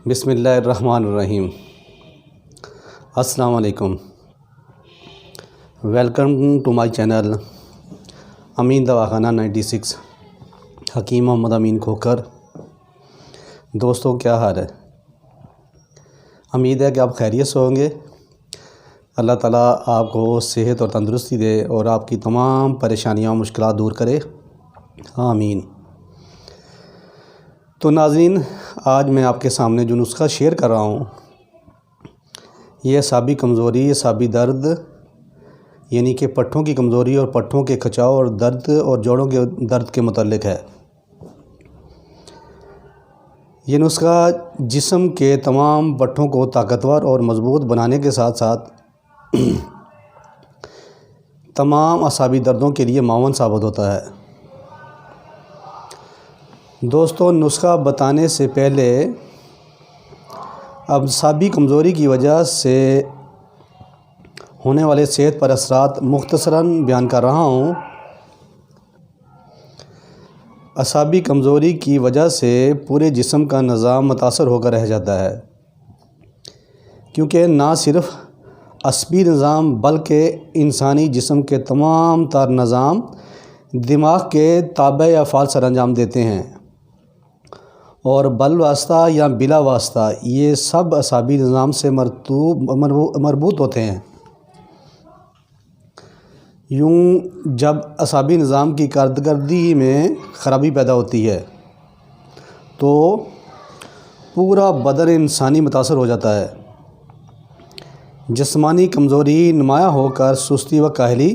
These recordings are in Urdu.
بسم اللہ الرحمن الرحیم۔ السلام علیکم، ویلکم ٹو مائی چینل امین دواخانہ 96 حکیم محمد امین کھوکھر۔ دوستوں کیا حال ہے؟ امید ہے کہ آپ خیریت سے ہوں گے۔ اللہ تعالیٰ آپ کو صحت اور تندرستی دے اور آپ کی تمام پریشانیاں اور مشکلات دور کرے، آمین۔ تو ناظرین، آج میں آپ کے سامنے جو نسخہ شیئر کر رہا ہوں، یہ اعصابی کمزوری، اعصابی درد، یعنی کہ پٹھوں کی کمزوری اور پٹھوں کے کھچاؤ اور درد اور جوڑوں کے درد کے متعلق ہے۔ یہ نسخہ جسم کے تمام پٹھوں کو طاقتور اور مضبوط بنانے کے ساتھ ساتھ تمام اعصابی دردوں کے لیے معاون ثابت ہوتا ہے۔ دوستوں، نسخہ بتانے سے پہلے اعصابی کمزوری کی وجہ سے ہونے والے صحت پر اثرات مختصراً بیان کر رہا ہوں۔ اعصابی کمزوری کی وجہ سے پورے جسم کا نظام متاثر ہو کر رہ جاتا ہے، کیونکہ نہ صرف عصبی نظام بلکہ انسانی جسم کے تمام تر نظام دماغ کے تابع افعال سر انجام دیتے ہیں، اور بل واسطہ یا بلا واسطہ یہ سب اعصابی نظام سے مربوط ہوتے ہیں۔ یوں جب اعصابی نظام کی کارکردگی میں خرابی پیدا ہوتی ہے تو پورا بدن انسانی متاثر ہو جاتا ہے۔ جسمانی کمزوری نمایاں ہو کر سستی و کاہلی،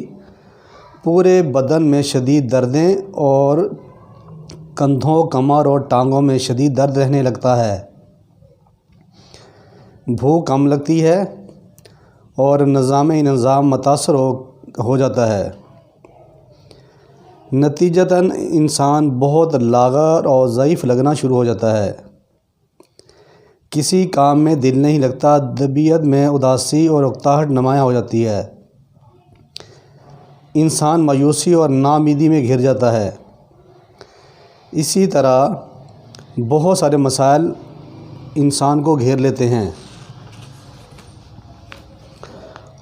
پورے بدن میں شدید دردیں اور کندھوں، کمر اور ٹانگوں میں شدید درد رہنے لگتا ہے، بھوک کم لگتی ہے اور نظام متاثر ہو جاتا ہے۔ نتیجتاً انسان بہت لاغر اور ضعیف لگنا شروع ہو جاتا ہے، کسی کام میں دل نہیں لگتا، طبیعت میں اداسی اور اکتاہٹ نمایاں ہو جاتی ہے، انسان مایوسی اور ناامیدی میں گھر جاتا ہے۔ اسی طرح بہت سارے مسائل انسان کو گھیر لیتے ہیں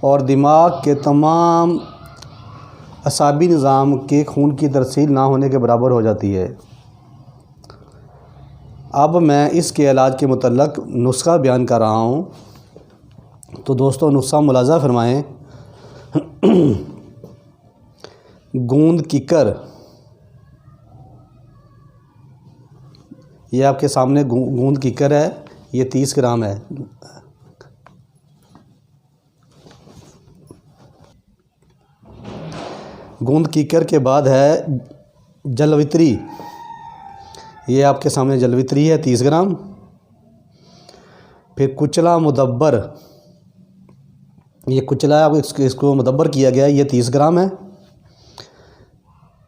اور دماغ کے تمام اعصابی نظام کے خون کی ترسیل نہ ہونے کے برابر ہو جاتی ہے۔ اب میں اس کے علاج کے متعلق نسخہ بیان کر رہا ہوں، تو دوستوں نسخہ ملاحظہ فرمائیں۔ گوند ککر، یہ آپ کے سامنے گوند ککر ہے، یہ 30 گرام ہے۔ گوند ککر کے بعد ہے جلوتری، یہ آپ کے سامنے جلوتری ہے 30 گرام۔ پھر کچلا مدبر، یہ کچلا اس کو مدبر کیا گیا ہے، یہ 30 گرام ہے۔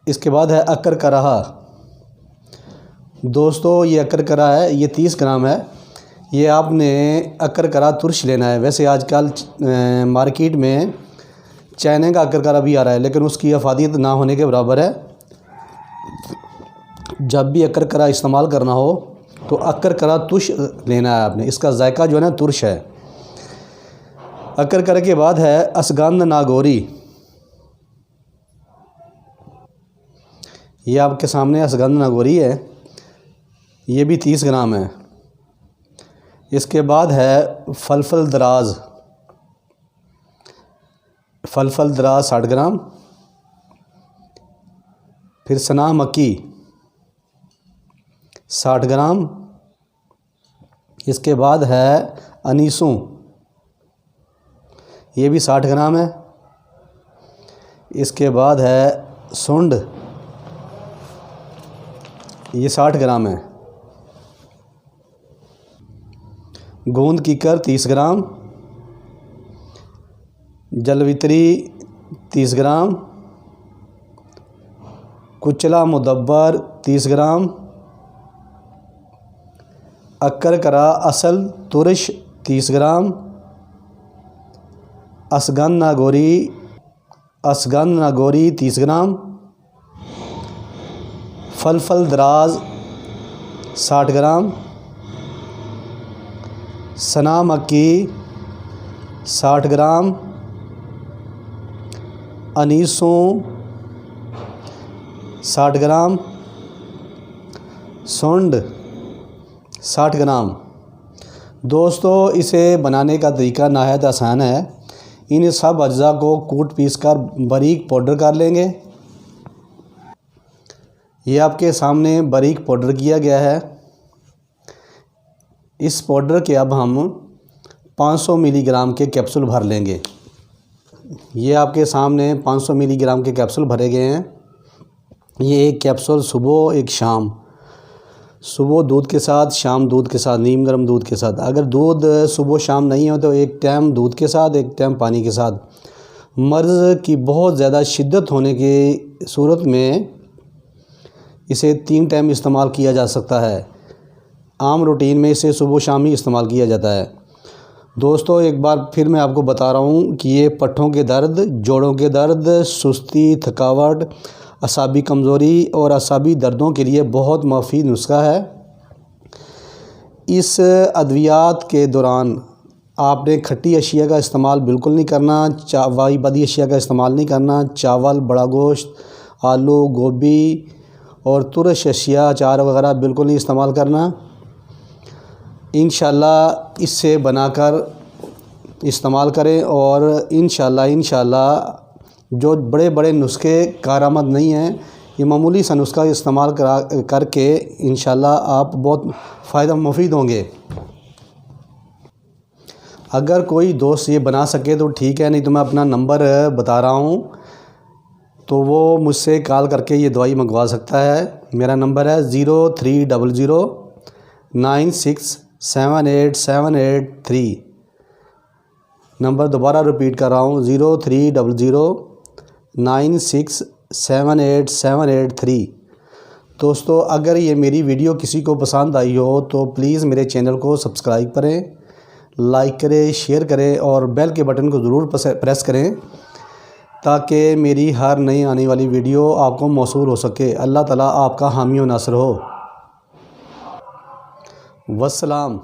اس کے بعد ہے اکر کرہ، دوستو یہ اکر کرہ ہے، یہ 30 گرام ہے۔ یہ آپ نے اکر کرہ ترش لینا ہے۔ ویسے آج کل مارکیٹ میں چائنے کا اکر کرہ بھی آ رہا ہے، لیکن اس کی افادیت نہ ہونے کے برابر ہے۔ جب بھی اکر کرہ استعمال کرنا ہو تو اکر کرہ ترش لینا ہے آپ نے، اس کا ذائقہ جو ہے نا ترش ہے۔ اکر کرہ کے بعد ہے اشگندھ ناگوری، یہ آپ کے سامنے اشگندھ ناگوری ہے، یہ بھی 30 گرام ہے۔ اس کے بعد ہے فلفل دراز، فلفل دراز 60 گرام۔ پھر سنا مکی 60 گرام۔ اس کے بعد ہے انیسوں، یہ بھی 60 گرام ہے۔ اس کے بعد ہے سنڈ، یہ 60 گرام ہے۔ گوند ککر 30 گرام، جلوتری 30 گرام، کچلا مدبر 30 گرام، اکر کرہ اصل ترش 30 گرام، اشگندھ ناگوری 30 گرام، فلفل دراز 60 گرام، سنا مکی 60 گرام، انیسوں 60 گرام، سونڈ 60 گرام۔ دوستو اسے بنانے کا طریقہ نہایت آسان ہے۔ ان سب اجزاء کو کوٹ پیس کر باریک پاؤڈر کر لیں گے۔ یہ آپ کے سامنے باریک پاؤڈر کیا گیا ہے۔ اس پاؤڈر کے اب ہم 500 ملی گرام کے کیپسول بھر لیں گے۔ یہ آپ کے سامنے 500 ملی گرام کے کیپسول بھرے گئے ہیں۔ یہ ایک کیپسول صبح، ایک شام، صبح دودھ کے ساتھ، شام دودھ کے ساتھ، نیم گرم دودھ کے ساتھ۔ اگر دودھ صبح شام نہیں ہو تو ایک ٹائم دودھ کے ساتھ، ایک ٹائم پانی کے ساتھ۔ مرض کی بہت زیادہ شدت ہونے کی صورت میں اسے 3 ٹائم استعمال کیا جا سکتا ہے۔ عام روٹین میں اسے صبح شام ہی استعمال کیا جاتا ہے۔ دوستو ایک بار پھر میں آپ کو بتا رہا ہوں کہ یہ پٹھوں کے درد، جوڑوں کے درد، سستی، تھکاوٹ، اعصابی کمزوری اور اعصابی دردوں کے لیے بہت مفید نسخہ ہے۔ اس ادویات کے دوران آپ نے کھٹی اشیاء کا استعمال بالکل نہیں کرنا، وائی بدی اشیاء کا استعمال نہیں کرنا، چاول، بڑا گوشت، آلو، گوبھی اور ترش اشیاء، اچار وغیرہ بالکل نہیں استعمال کرنا۔ انشاءاللہ اس سے بنا کر استعمال کریں اور انشاءاللہ جو بڑے بڑے نسخے کارآمد نہیں ہیں، یہ معمولی سا نسخہ استعمال کر کے انشاءاللہ آپ بہت فائدہ مفید ہوں گے۔ اگر کوئی دوست یہ بنا سکے تو ٹھیک ہے، نہیں تو میں اپنا نمبر بتا رہا ہوں، تو وہ مجھ سے کال کر کے یہ دوائی منگوا سکتا ہے۔ میرا نمبر ہے 0300967878 نمبر دوبارہ ریپیٹ کر رہا ہوں، 0300967878 دوستو اگر یہ میری ویڈیو کسی کو پسند آئی ہو تو پلیز میرے چینل کو سبسکرائب کریں، لائک کریں، شیئر کریں اور بیل کے بٹن کو ضرور پریس کریں تاکہ میری ہر نئی آنے والی ویڈیو آپ کو موصول ہو سکے۔ اللہ تعالیٰ آپ کا حامی و ناصر ہو۔ والسلام۔